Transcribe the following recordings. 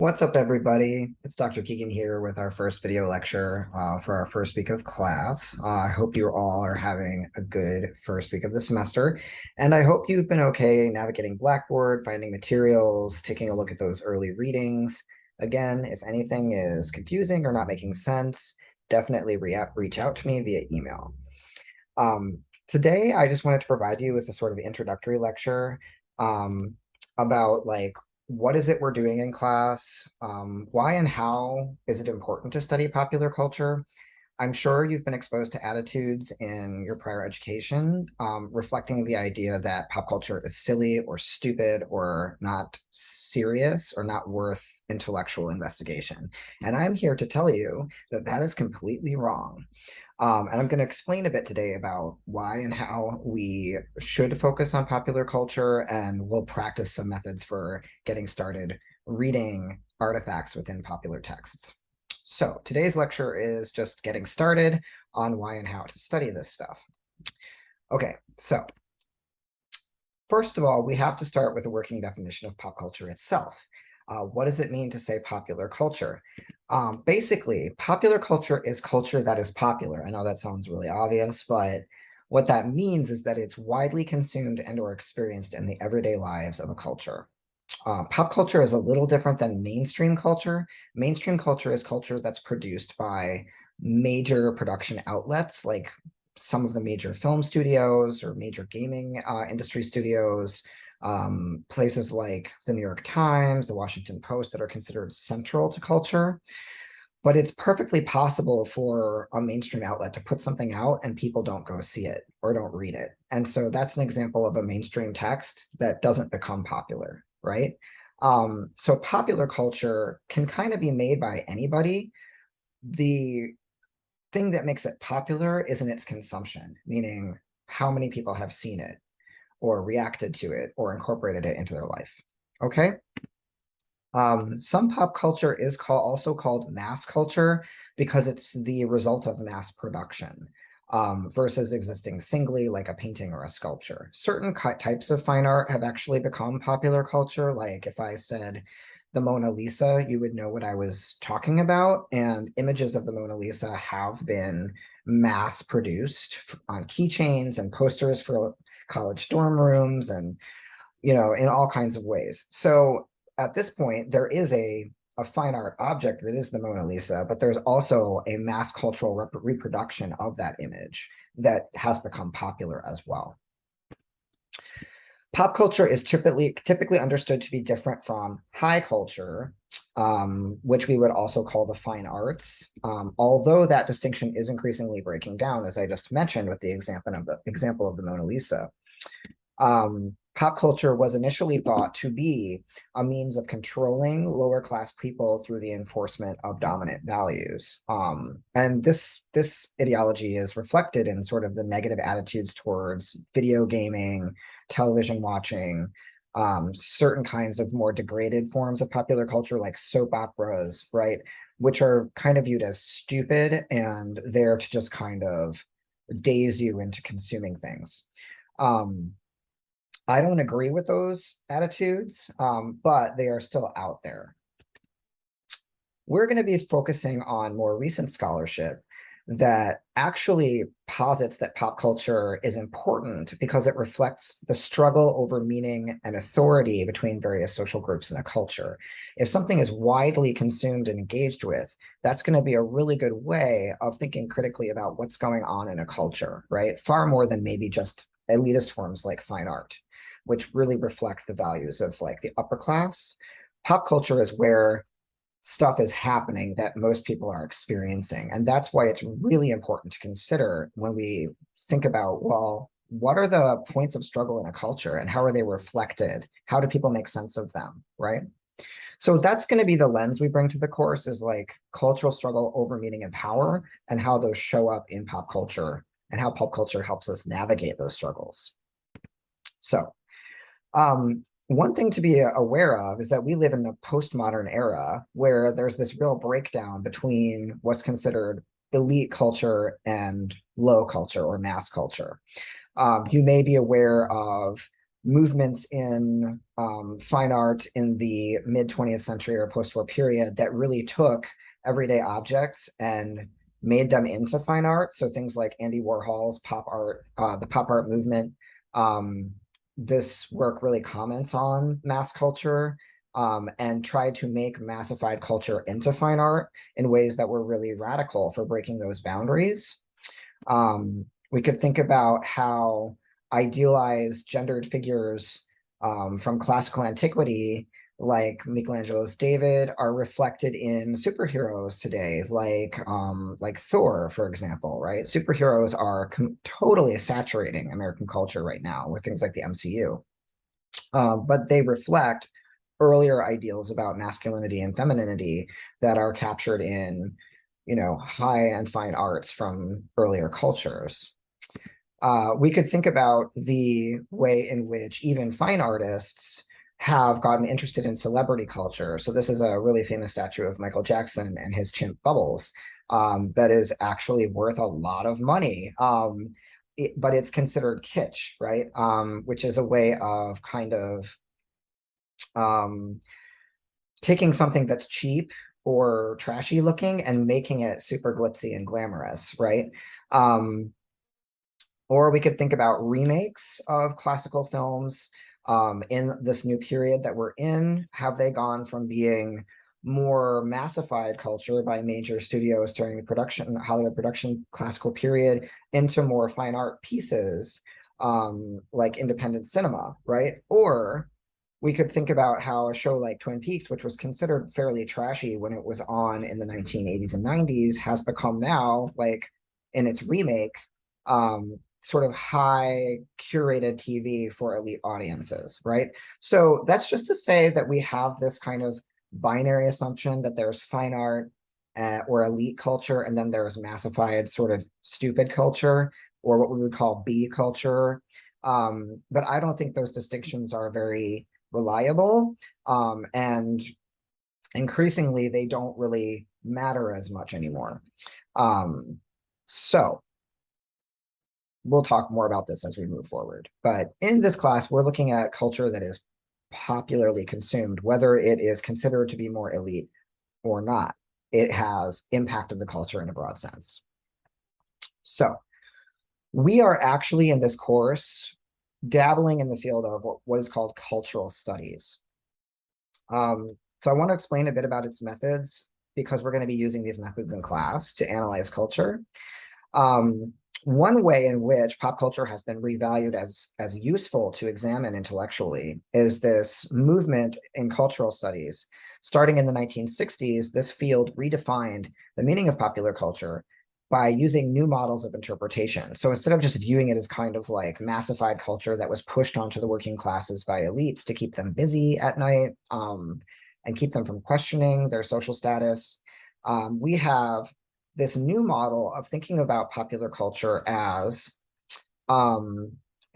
What's up, everybody? It's Dr. Keegan here with our first video lecture for our first week of class. I hope you all are having a good first week of the semester, and I hope you've been okay navigating Blackboard, finding materials, taking a look at those early readings. Again, if anything is confusing or not making sense, definitely reach out to me via email. Today, I just wanted to provide you with a sort of introductory lecture um, about what is it we're doing in class? Why and how is it important to study popular culture? I'm sure you've been exposed to attitudes in your prior education, reflecting the idea that pop culture is silly or stupid or not serious or not worth intellectual investigation. And I'm here to tell you that that is completely wrong. And I'm going to explain a bit today about why and how we should focus on popular culture, and we'll practice some methods for getting started reading artifacts within popular texts. So today's lecture is just getting started on why and how to study this stuff. Okay, so first of all, we have to start with a working definition of pop culture itself. What does it mean to say popular culture? Basically, popular culture is culture that is popular. I know that sounds really obvious, but what that means is that it's widely consumed and or experienced in the everyday lives of a culture. Pop culture is a little different than mainstream culture. Mainstream culture is culture that's produced by major production outlets like some of the major film studios or major gaming industry studios, places like the New York Times, the Washington Post that are considered central to culture. But it's perfectly possible for a mainstream outlet to put something out and people don't go see it or don't read it. And so that's an example of a mainstream text that doesn't become popular, right? So popular culture can kind of be made by anybody. The thing that makes it popular isn't its consumption, meaning how many people have seen it or reacted to it or incorporated it into their life. Okay. Some pop culture is also called mass culture because it's the result of mass production versus existing singly like a painting or a sculpture. Certain types of fine art have actually become popular culture. Like if I said the Mona Lisa, you would know what I was talking about. And images of the Mona Lisa have been mass produced on keychains and posters for college dorm rooms and, in all kinds of ways. So at this point, there is a fine art object that is the Mona Lisa, but there's also a mass cultural reproduction of that image that has become popular as well. Pop culture is typically understood to be different from high culture, which we would also call the fine arts, although that distinction is increasingly breaking down, as I just mentioned with the example of the Mona Lisa. Pop culture was initially thought to be a means of controlling lower class people through the enforcement of dominant values. And this ideology is reflected in sort of the negative attitudes towards video gaming, television watching, certain kinds of more degraded forms of popular culture like soap operas, right? Which are kind of viewed as stupid and there to just kind of daze you into consuming things. I don't agree with those attitudes, but they are still out there. We're going to be focusing on more recent scholarship that actually posits that pop culture is important because it reflects the struggle over meaning and authority between various social groups in a culture. If something is widely consumed and engaged with, that's going to be a really good way of thinking critically about what's going on in a culture, right? Far more than maybe just elitist forms like fine art, which really reflect the values of like the upper class. Pop culture is where stuff is happening that most people are experiencing. And that's why it's really important to consider when we think about, well, what are the points of struggle in a culture and how are they reflected? How do people make sense of them, right? So that's going to be the lens we bring to the course, is like cultural struggle over meaning and power and how those show up in pop culture and how pop culture helps us navigate those struggles. So one thing to be aware of is that we live in the postmodern era where there's this real breakdown between what's considered elite culture and low culture or mass culture. You may be aware of movements in fine art in the mid 20th century or post-war period that really took everyday objects and made them into fine art. So things like Andy Warhol's pop art, the pop art movement. Um, this work really comments on mass culture and tried to make massified culture into fine art in ways that were really radical for breaking those boundaries. We could think about how idealized gendered figures from classical antiquity, like Michelangelo's David, are reflected in superheroes today, like Thor, for example, right? Superheroes are totally saturating American culture right now with things like the MCU, but they reflect earlier ideals about masculinity and femininity that are captured in, high and fine arts from earlier cultures. We could think about the way in which even fine artists have gotten interested in celebrity culture. So this is a really famous statue of Michael Jackson and his chimp Bubbles that is actually worth a lot of money. But it's considered kitsch, right? Which is a way of kind of taking something that's cheap or trashy looking and making it super glitzy and glamorous, right? Or we could think about remakes of classical films in this new period that we're in. Have they gone from being more massified culture by major studios during the Hollywood production classical period into more fine art pieces like independent cinema, right? Or we could think about how a show like Twin Peaks, which was considered fairly trashy when it was on in the 1980s and 90s, has become now, like in its remake, sort of high curated TV for elite audiences, right? So that's just to say that we have this kind of binary assumption that there's fine art or elite culture, and then there's massified sort of stupid culture, or what we would call B culture. But I don't think those distinctions are very reliable. And increasingly, they don't really matter as much anymore. So we'll talk more about this as we move forward. But in this class, we're looking at culture that is popularly consumed, whether it is considered to be more elite or not. It has impacted the culture in a broad sense. So we are actually in this course dabbling in the field of what is called cultural studies. So I want to explain a bit about its methods because we're going to be using these methods in class to analyze culture. One way in which pop culture has been revalued as useful to examine intellectually is this movement in cultural studies. Starting in the 1960s, this field redefined the meaning of popular culture by using new models of interpretation. So instead of just viewing it as kind of like massified culture that was pushed onto the working classes by elites to keep them busy at night and keep them from questioning their social status, we have this new model of thinking about popular culture as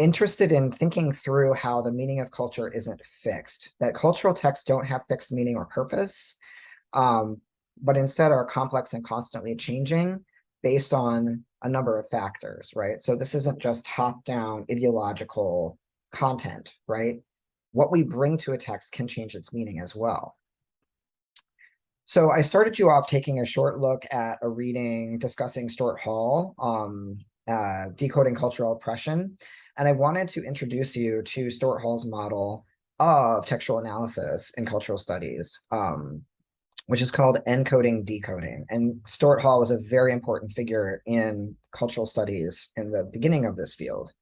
interested in thinking through how the meaning of culture isn't fixed, that cultural texts don't have fixed meaning or purpose, but instead are complex and constantly changing based on a number of factors, right? So this isn't just top-down ideological content, right? What we bring to a text can change its meaning as well. So I started you off taking a short look at a reading discussing Stuart Hall, Decoding Cultural Oppression. And I wanted to introduce you to Stuart Hall's model of textual analysis in cultural studies, which is called encoding decoding. And Stuart Hall was a very important figure in cultural studies in the beginning of this field.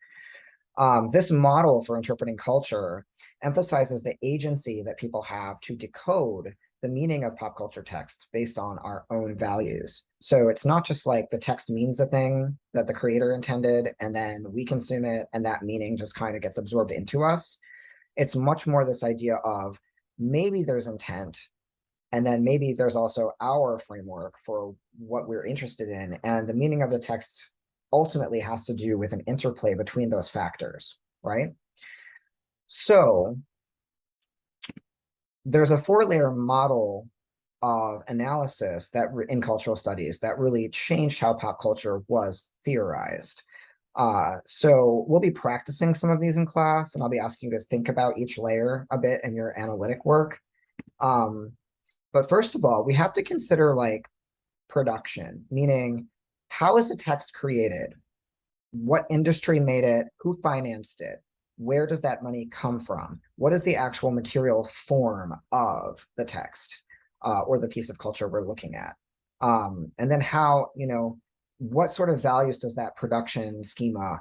This model for interpreting culture emphasizes the agency that people have to decode the meaning of pop culture text based on our own values. So it's not just like the text means a thing that the creator intended, and then we consume it, and that meaning just kind of gets absorbed into us. It's much more this idea of maybe there's intent, and then maybe there's also our framework for what we're interested in, and the meaning of the text ultimately has to do with an interplay between those factors, right? So there's a 4-layer model of analysis that in cultural studies that really changed how pop culture was theorized. So we'll be practicing some of these in class, and I'll be asking you to think about each layer a bit in your analytic work. But first of all, we have to consider like production, meaning how is a text created? What industry made it? Who financed it? Where does that money come from? What is the actual material form of the text or the piece of culture we're looking at? And then how, what sort of values does that production schema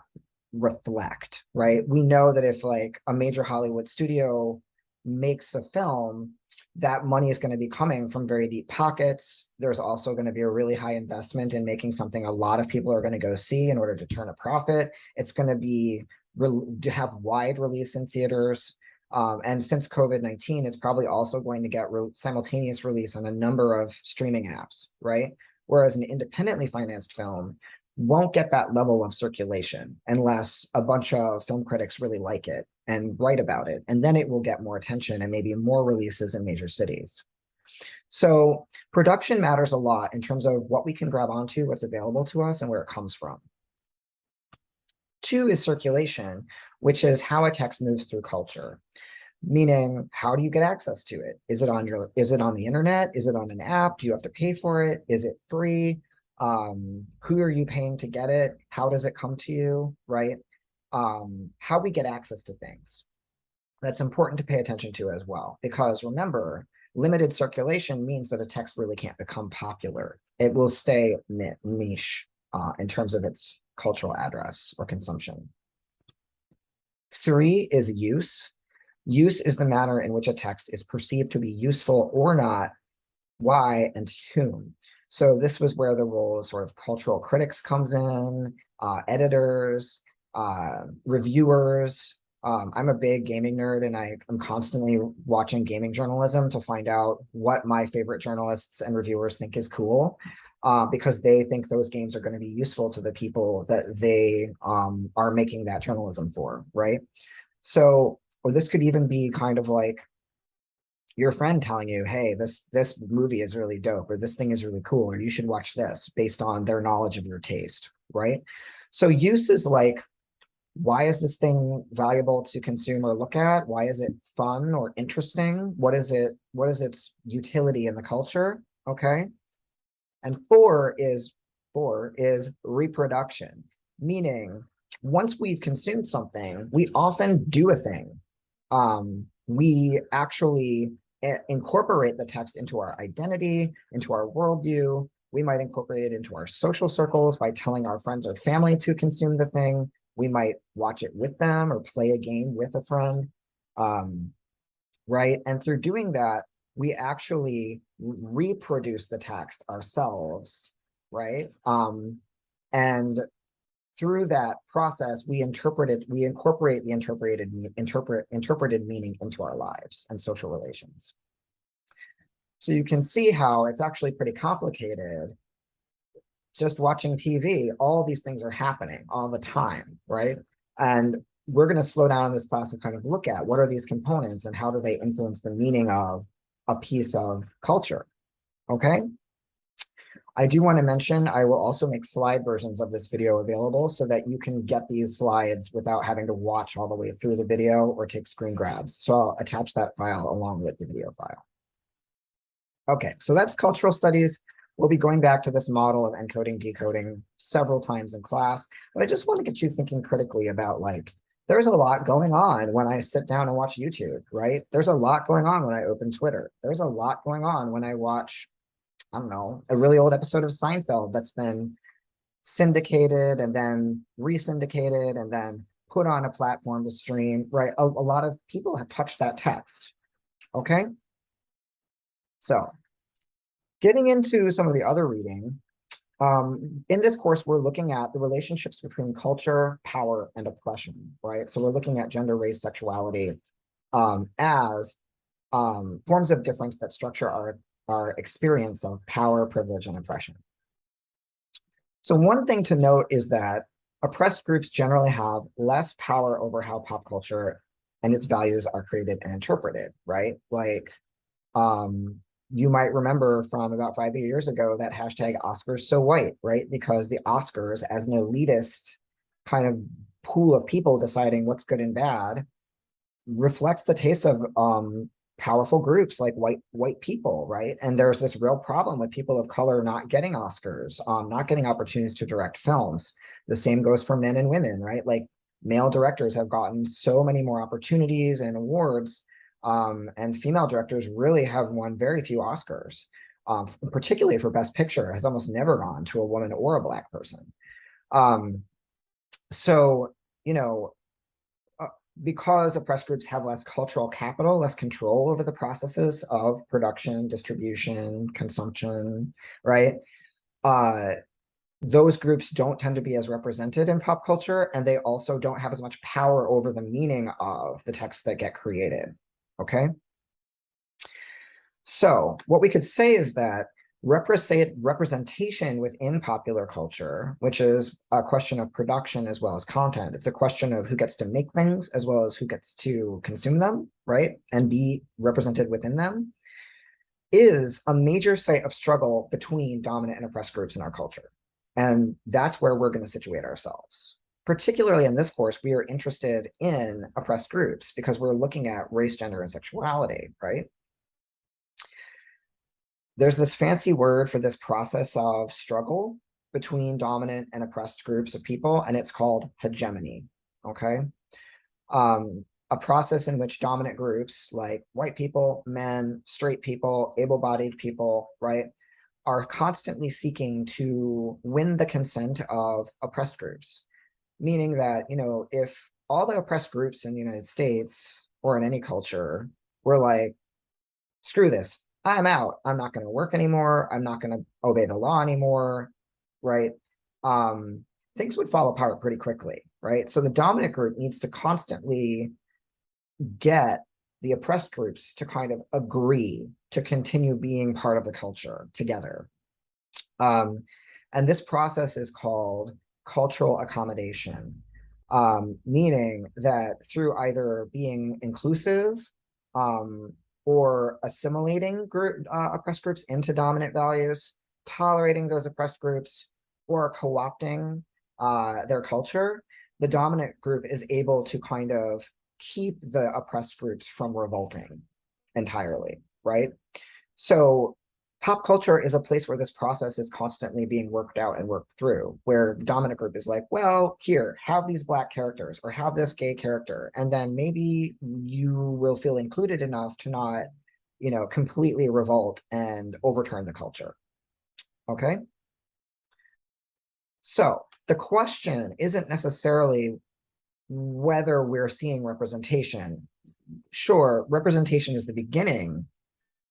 reflect, right? We know that if like a major Hollywood studio makes a film, that money is going to be coming from very deep pockets. There's also going to be a really high investment in making something a lot of people are going to go see in order to turn a profit. It's going to be to have wide release in theaters. And since COVID-19, it's probably also going to get simultaneous release on a number of streaming apps, right? Whereas an independently financed film won't get that level of circulation unless a bunch of film critics really like it and write about it. And then it will get more attention and maybe more releases in major cities. So production matters a lot in terms of what we can grab onto, what's available to us, and where it comes from. 2 is circulation, which is how a text moves through culture. Meaning, how do you get access to it? Is it on the internet? Is it on an app? Do you have to pay for it? Is it free? Who are you paying to get it? How does it come to you, right? How we get access to things. That's important to pay attention to as well, because remember, limited circulation means that a text really can't become popular. It will stay niche in terms of its cultural address or consumption. 3 is use. Use is the manner in which a text is perceived to be useful or not, why and to whom. So this was where the role of sort of cultural critics comes in, editors, reviewers. I'm a big gaming nerd, and I'm constantly watching gaming journalism to find out what my favorite journalists and reviewers think is cool, because they think those games are going to be useful to the people that they are making that journalism for, right? So, or this could even be kind of like your friend telling you, hey, this movie is really dope, or this thing is really cool, or you should watch this based on their knowledge of your taste, right? So use is like, why is this thing valuable to consume or look at? Why is it fun or interesting? What is its utility in the culture? Okay. And 4 is reproduction, meaning once we've consumed something, we often do a thing. We actually incorporate the text into our identity, into our worldview. We might incorporate it into our social circles by telling our friends or family to consume the thing. We might watch it with them or play a game with a friend, right? And through doing that, we actually reproduce the text ourselves, right? And through that process, we incorporate the interpreted meaning into our lives and social relations. So you can see how it's actually pretty complicated. Just watching TV, all these things are happening all the time, right? And we're going to slow down in this class and kind of look at what are these components and how do they influence the meaning of a piece of culture, okay? I do want to mention, I will also make slide versions of this video available so that you can get these slides without having to watch all the way through the video or take screen grabs. So I'll attach that file along with the video file. Okay, so that's cultural studies. We'll be going back to this model of encoding, decoding several times in class, but I just want to get you thinking critically about like, there's a lot going on when I sit down and watch YouTube, right? There's a lot going on when I open Twitter. There's a lot going on when I watch, I don't know, a really old episode of Seinfeld that's been syndicated and then re-syndicated and then put on a platform to stream, right? A lot of people have touched that text, okay? So getting into some of the other reading, in this course, we're looking at the relationships between culture, power, and oppression, right? So we're looking at gender, race, sexuality as forms of difference that structure our experience of power, privilege, and oppression. So one thing to note is that oppressed groups generally have less power over how pop culture and its values are created and interpreted, right? Like, you might remember from about 5 years ago that hashtag Oscars so white, right? Because the Oscars as an elitist kind of pool of people deciding what's good and bad reflects the taste of powerful groups like white people, right? And there's this real problem with people of color not getting Oscars, not getting opportunities to direct films. The same goes for men and women, right? Like male directors have gotten so many more opportunities and awards, and female directors really have won very few Oscars, particularly for Best Picture, has almost never gone to a woman or a Black person. Um, so, you know, because oppressed groups have less cultural capital, less control over the processes of production, distribution, consumption, right? Those groups don't tend to be as represented in pop culture, and they also don't have as much power over the meaning of the texts that get created, okay? So what we could say is that representation within popular culture, which is a question of production as well as content. It's a question of who gets to make things as well as who gets to consume them, right? And be represented within them, is a major site of struggle between dominant and oppressed groups in our culture. And that's where we're going to situate ourselves. Particularly in this course, we are interested in oppressed groups because we're looking at race, gender, and sexuality, right? There's this fancy word for this process of struggle between dominant and oppressed groups of people, and it's called hegemony, okay? A process in which dominant groups like white people, men, straight people, able-bodied people, right, are constantly seeking to win the consent of oppressed groups. Meaning that, you know, if all the oppressed groups in the United States or in any culture were like, screw this, I'm out, I'm not going to work anymore, I'm not going to obey the law anymore, right? Things would fall apart pretty quickly, right? So the dominant group needs to constantly get the oppressed groups to kind of agree to continue being part of the culture together. And this process is called cultural accommodation, meaning that through either being inclusive, or assimilating oppressed groups into dominant values, tolerating those oppressed groups, or co-opting their culture, the dominant group is able to kind of keep the oppressed groups from revolting entirely, right? So pop culture is a place where this process is constantly being worked out and worked through, where the dominant group is like, well, here, have these Black characters or have this gay character, and then maybe you will feel included enough to not, you know, completely revolt and overturn the culture. Okay? So the question isn't necessarily whether we're seeing representation. Sure, representation is the beginning,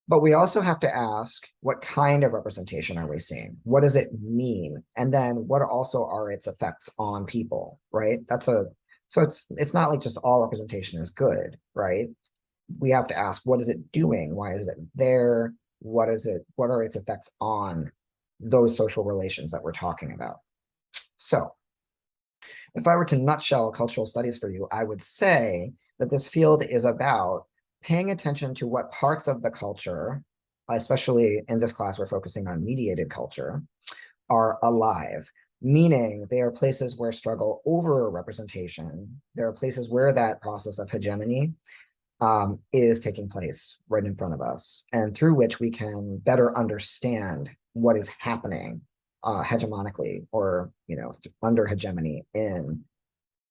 but we also have to ask, what kind of representation are we seeing? What does it mean? And then what also are its effects on people, right? So it's not like just all representation is good, right? We have to ask, what is it doing? Why is it there? What are its effects on those social relations that we're talking about? So if I were to nutshell cultural studies for you, I would say that this field is about paying attention to what parts of the culture, especially in this class, we're focusing on mediated culture, are alive, meaning they are places where struggle over representation. There are places where that process of hegemony is taking place right in front of us, and through which we can better understand what is happening hegemonically, or, you know, under hegemony in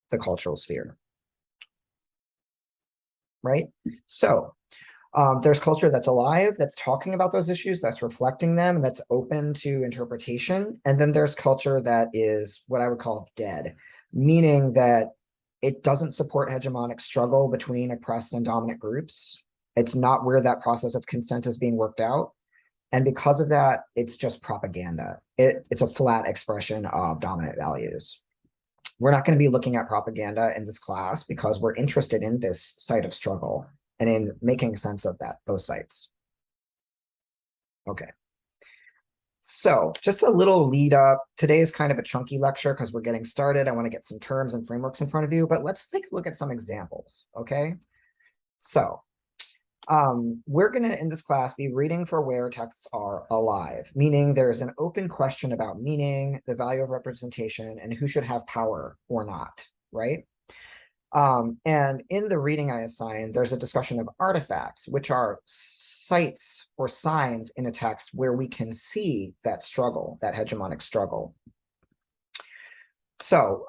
the cultural sphere, right? So there's culture that's alive, that's talking about those issues, that's reflecting them, and that's open to interpretation. And then there's culture that is what I would call dead, meaning that it doesn't support hegemonic struggle between oppressed and dominant groups. It's not where that process of consent is being worked out. And because of that, it's just propaganda. It's a flat expression of dominant values. We're not going to be looking at propaganda in this class because we're interested in this site of struggle and in making sense of those sites. Okay. So just a little lead up. Today is kind of a chunky lecture because we're getting started. I want to get some terms and frameworks in front of you, but let's take a look at some examples, okay? So We're going to, in this class, be reading for where texts are alive, meaning there's an open question about meaning, the value of representation, and who should have power or not, right? And in the reading I assigned, there's a discussion of artifacts, which are sites or signs in a text where we can see that struggle, that hegemonic struggle. So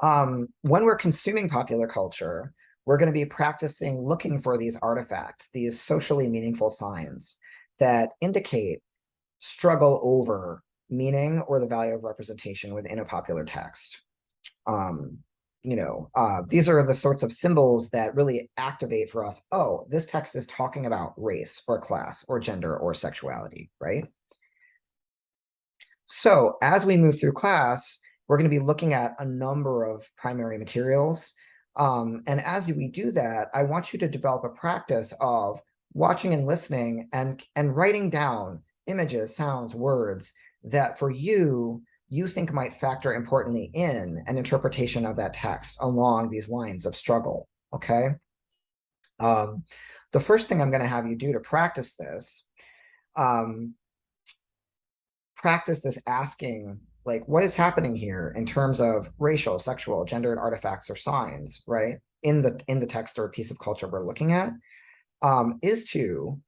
when we're consuming popular culture, we're going to be practicing looking for these artifacts, these socially meaningful signs that indicate struggle over meaning or the value of representation within a popular text. These are the sorts of symbols that really activate for us, oh, this text is talking about race or class or gender or sexuality, right? So as we move through class, we're going to be looking at a number of primary materials. And as we do that, I want you to develop a practice of watching and listening and writing down images, sounds, words that for you think might factor importantly in an interpretation of that text along these lines of struggle, okay? The first thing I'm going to have you do to practice this asking, like, what is happening here in terms of racial, sexual, gendered artifacts or signs, right, in the text or piece of culture we're looking at, is to,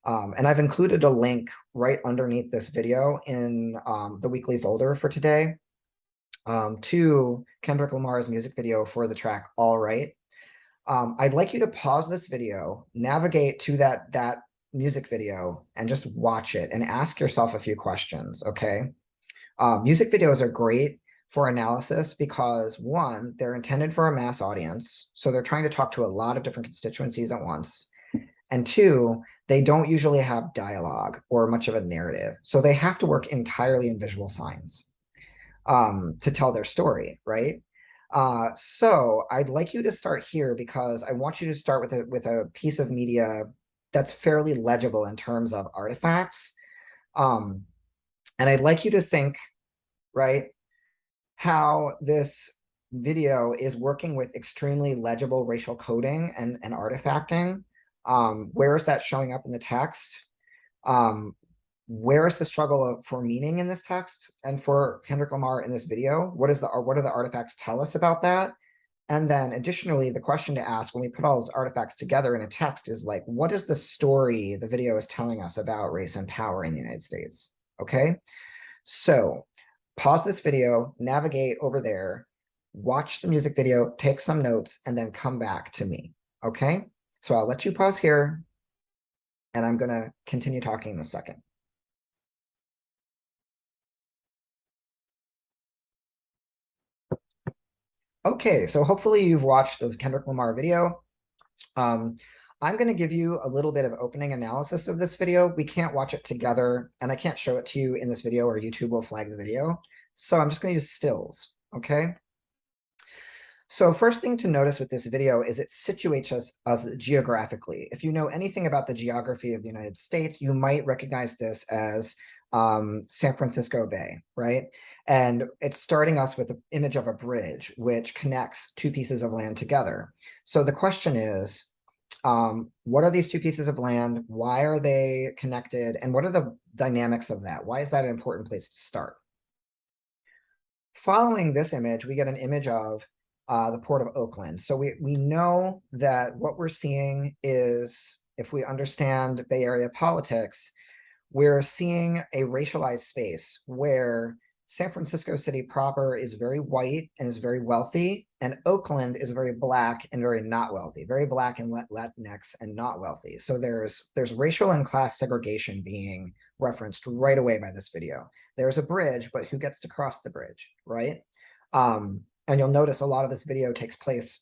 and I've included a link right underneath this video in the weekly folder for today, to Kendrick Lamar's music video for the track All Right. I'd like you to pause this video, navigate to that music video, and just watch it and ask yourself a few questions, okay? Music videos are great for analysis because, one, they're intended for a mass audience, so they're trying to talk to a lot of different constituencies at once. And two, they don't usually have dialogue or much of a narrative, so they have to work entirely in visual signs to tell their story, right? So I'd like you to start here because I want you to start with a piece of media that's fairly legible in terms of artifacts. And I'd like you to think, right, how this video is working with extremely legible racial coding and artifacting. Where is that showing up in the text? Where is the struggle for meaning in this text and for Kendrick Lamar in this video? What do the artifacts tell us about that? And then additionally, the question to ask when we put all those artifacts together in a text is like, what is the story the video is telling us about race and power in the United States? Okay, so pause this video, navigate over there, watch the music video, take some notes, and then come back to me, okay? So I'll let you pause here, and I'm gonna continue talking in a second. Okay, so hopefully you've watched the Kendrick Lamar video. I'm going to give you a little bit of opening analysis of this video. We can't watch it together, and I can't show it to you in this video or YouTube will flag the video. So I'm just going to use stills, okay? So first thing to notice with this video is it situates us geographically. If you know anything about the geography of the United States, you might recognize this as San Francisco Bay, right? And it's starting us with an image of a bridge, which connects two pieces of land together. So the question is, what are these two pieces of land? Why are they connected? And what are the dynamics of that? Why is that an important place to start? Following this image, we get an image of the Port of Oakland. So we know that what we're seeing is, if we understand Bay Area politics, we're seeing a racialized space where San Francisco City proper is very white and is very wealthy, and Oakland is very black and very not wealthy, very black and Latinx and not wealthy. So there's racial and class segregation being referenced right away by this video. There's a bridge, but who gets to cross the bridge, right? And you'll notice a lot of this video takes place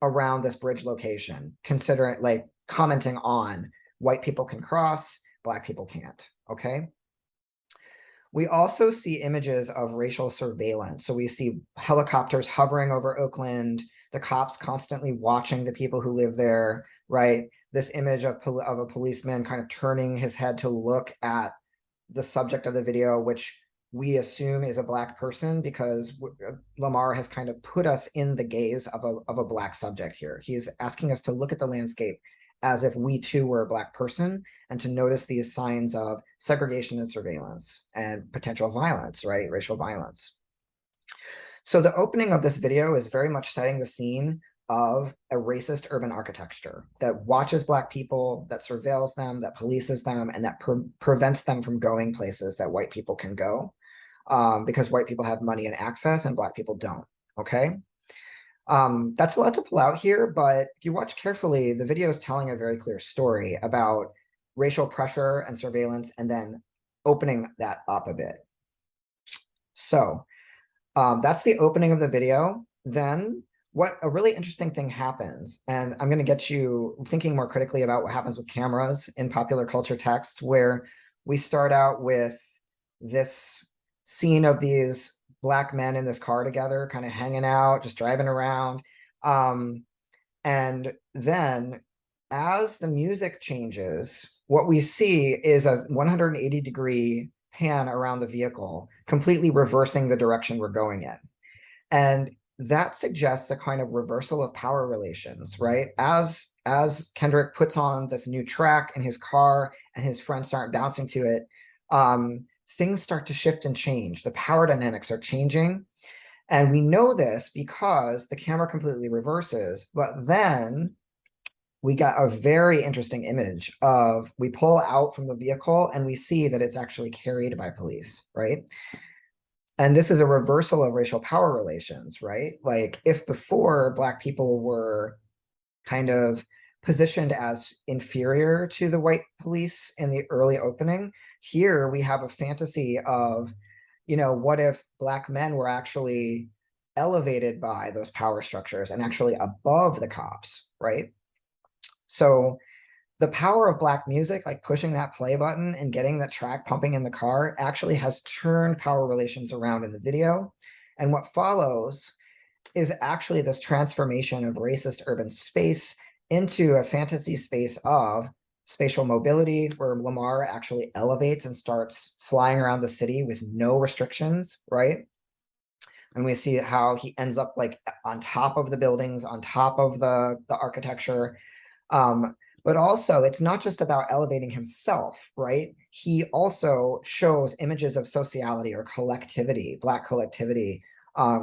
around this bridge location, considering, like, commenting on white people can cross, Black people can't, okay? We also see images of racial surveillance. So we see helicopters hovering over Oakland, the cops constantly watching the people who live there, right? This image of a policeman kind of turning his head to look at the subject of the video, which we assume is a Black person because Lamar has kind of put us in the gaze of a Black subject here. He's asking us to look at the landscape as if we too were a Black person, and to notice these signs of segregation and surveillance and potential violence, right? Racial violence. So the opening of this video is very much setting the scene of a racist urban architecture that watches Black people, that surveils them, that polices them, and that prevents them from going places that white people can go, because white people have money and access and Black people don't, okay? That's a lot to pull out here, but if you watch carefully, the video is telling a very clear story about racial pressure and surveillance, and then opening that up a bit. So that's the opening of the video. Then what a really interesting thing happens, and I'm going to get you thinking more critically about what happens with cameras in popular culture texts, where we start out with this scene of these Black men in this car together, kind of hanging out, just driving around. And then as the music changes, what we see is a 180-degree pan around the vehicle, completely reversing the direction we're going in. And that suggests a kind of reversal of power relations, right? As Kendrick puts on this new track in his car and his friends start bouncing to it, things start to shift and change. The power dynamics are changing. And we know this because the camera completely reverses, but then we got a very interesting image of, we pull out from the vehicle and we see that it's actually carried by police, right? And this is a reversal of racial power relations, right? Like if before Black people were kind of positioned as inferior to the white police in the early opening, here we have a fantasy of, you know, what if Black men were actually elevated by those power structures and actually above the cops, right? So the power of Black music, like pushing that play button and getting that track pumping in the car, actually has turned power relations around in the video. And what follows is actually this transformation of racist urban space into a fantasy space of spatial mobility, where Lamar actually elevates and starts flying around the city with no restrictions, right? And we see how he ends up like on top of the buildings, on top of the architecture. But also, it's not just about elevating himself, right? He also shows images of sociality or collectivity, Black collectivity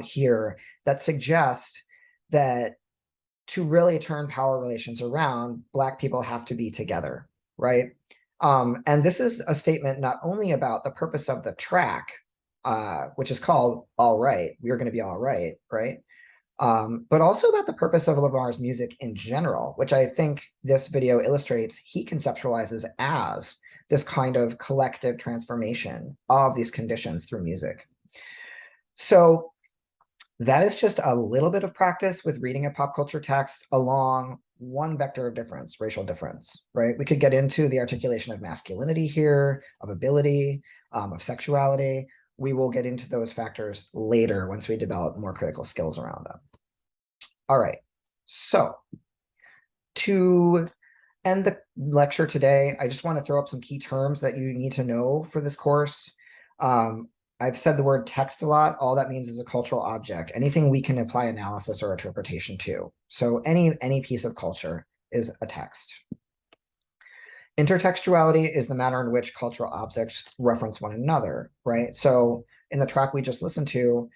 here, that suggest that to really turn power relations around, Black people have to be together, right? And this is a statement not only about the purpose of the track, which is called All Right, We're Gonna Be All Right, right? But also about the purpose of Lamar's music in general, which I think this video illustrates. He conceptualizes as this kind of collective transformation of these conditions through music. So that is just a little bit of practice with reading a pop culture text along one vector of difference, racial difference, right? We could get into the articulation of masculinity here, of ability, of sexuality. We will get into those factors later once we develop more critical skills around them. All right, so to end the lecture today, I just want to throw up some key terms that you need to know for this course. I've said the word text a lot. All that means is a cultural object, anything we can apply analysis or interpretation to. So any piece of culture is a text. Intertextuality is the manner in which cultural objects reference one another, right? So in the track we just listened to,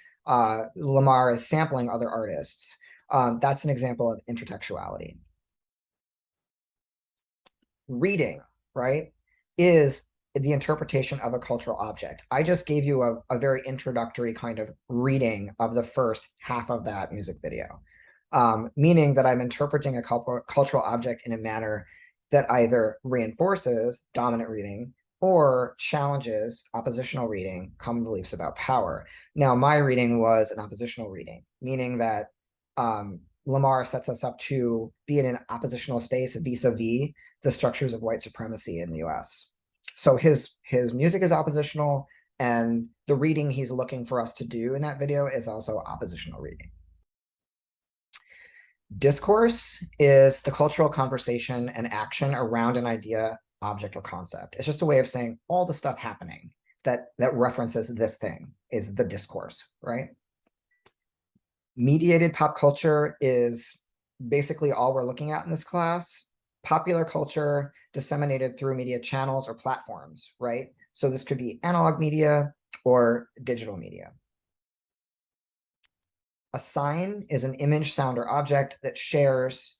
Lamar is sampling other artists. That's an example of intertextuality. Reading, right, is the interpretation of a cultural object. I just gave you a very introductory kind of reading of the first half of that music video, meaning that I'm interpreting a cultural object in a manner that either reinforces dominant reading or challenges oppositional reading, common beliefs about power. Now, my reading was an oppositional reading, meaning that Lamar sets us up to be in an oppositional space vis-a-vis the structures of white supremacy in the US. So his music is oppositional, and the reading he's looking for us to do in that video is also oppositional reading. Discourse is the cultural conversation and action around an idea, object, or concept. It's just a way of saying all the stuff happening that references this thing is the discourse, right? Mediated pop culture is basically all we're looking at in this class. popular culture disseminated through media channels or platforms, right? So this could be analog media or digital media. A sign is an image, sound, or object that shares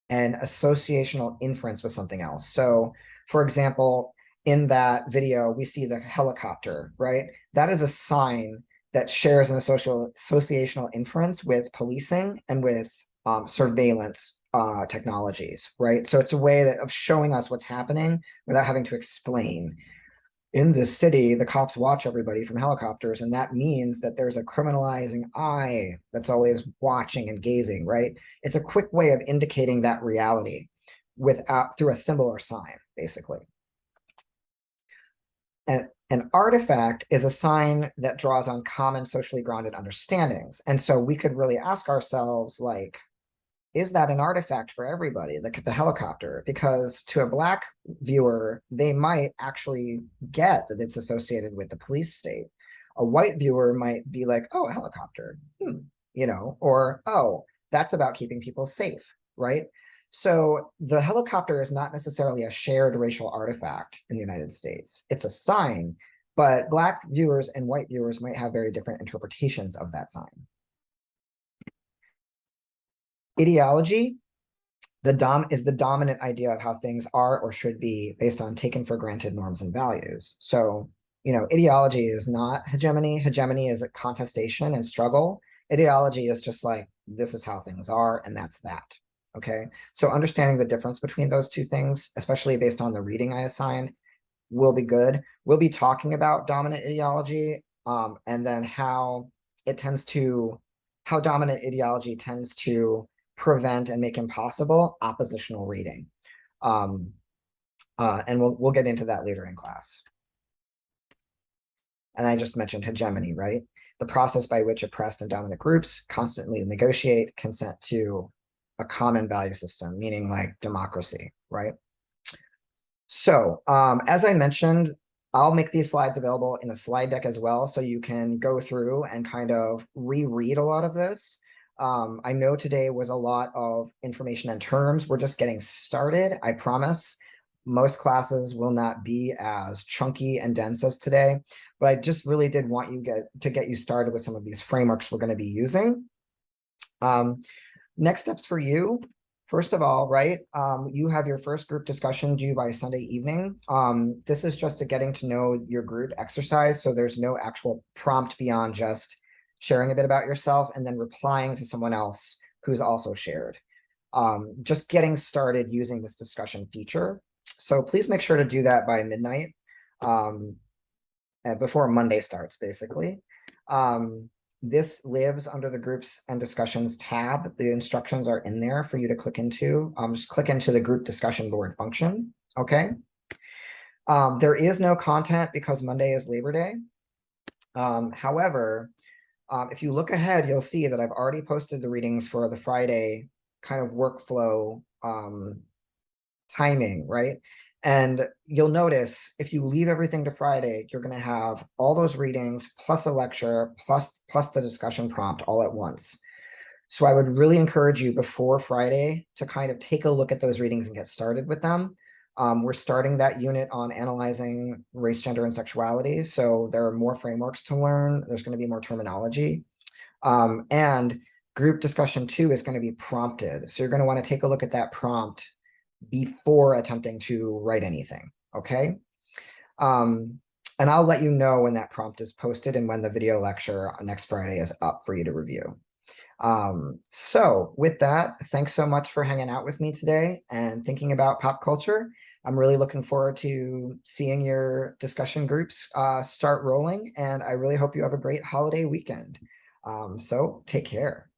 an associational inference with something else. So, for example, in that video, we see the helicopter, right? That is a sign that shares an associational inference with policing and with surveillance technologies, right? So it's a way of showing us what's happening without having to explain. In this city, the cops watch everybody from helicopters, and that means that there's a criminalizing eye that's always watching and gazing, right? It's a quick way of indicating that reality through a symbol or sign, basically. And an artifact is a sign that draws on common socially grounded understandings. And so we could really ask ourselves, like, is that an artifact for everybody, the helicopter? Because to a Black viewer, they might actually get that it's associated with the police state. A white viewer might be like, oh, a helicopter, or, oh, that's about keeping people safe, right? So the helicopter is not necessarily a shared racial artifact in the United States. It's a sign, but Black viewers and white viewers might have very different interpretations of that sign. Ideology is the dominant idea of how things are or should be based on taken for granted norms and values. So, ideology is not hegemony. Hegemony is a contestation and struggle. Ideology is just like, this is how things are, and that's that. Okay. So understanding the difference between those two things, especially based on the reading I assigned, will be good. We'll be talking about dominant ideology, and then how dominant ideology tends to prevent and make impossible oppositional reading. And we'll get into that later in class. And I just mentioned hegemony, right? The process by which oppressed and dominant groups constantly negotiate consent to a common value system, meaning like democracy, right? So as I mentioned, I'll make these slides available in a slide deck as well, so you can go through and kind of reread a lot of this. I know today was a lot of information and terms. We're just getting started, I promise. Most classes will not be as chunky and dense as today, but I just really did want to get you started with some of these frameworks we're going to be using. Next steps for you. First of all, right, you have your first group discussion due by Sunday evening. This is just a getting to know your group exercise, so there's no actual prompt beyond just sharing a bit about yourself and then replying to someone else who's also shared. Just getting started using this discussion feature. So please make sure to do that by midnight, before Monday starts, basically. This lives under the groups and discussions tab. The instructions are in there for you to click into. Just click into the group discussion board function, okay? There is no content because Monday is Labor Day. However, if you look ahead, you'll see that I've already posted the readings for the Friday kind of workflow timing, right? And you'll notice if you leave everything to Friday, you're going to have all those readings plus a lecture plus the discussion prompt all at once. So I would really encourage you before Friday to kind of take a look at those readings and get started with them. We're starting that unit on analyzing race, gender, and sexuality. So there are more frameworks to learn. There's going to be more terminology. And group discussion 2 is going to be prompted. So you're going to want to take a look at that prompt before attempting to write anything, okay? And I'll let you know when that prompt is posted and when the video lecture next Friday is up for you to review. So with that, thanks so much for hanging out with me today and thinking about pop culture. I'm really looking forward to seeing your discussion groups start rolling, and I really hope you have a great holiday weekend. So take care.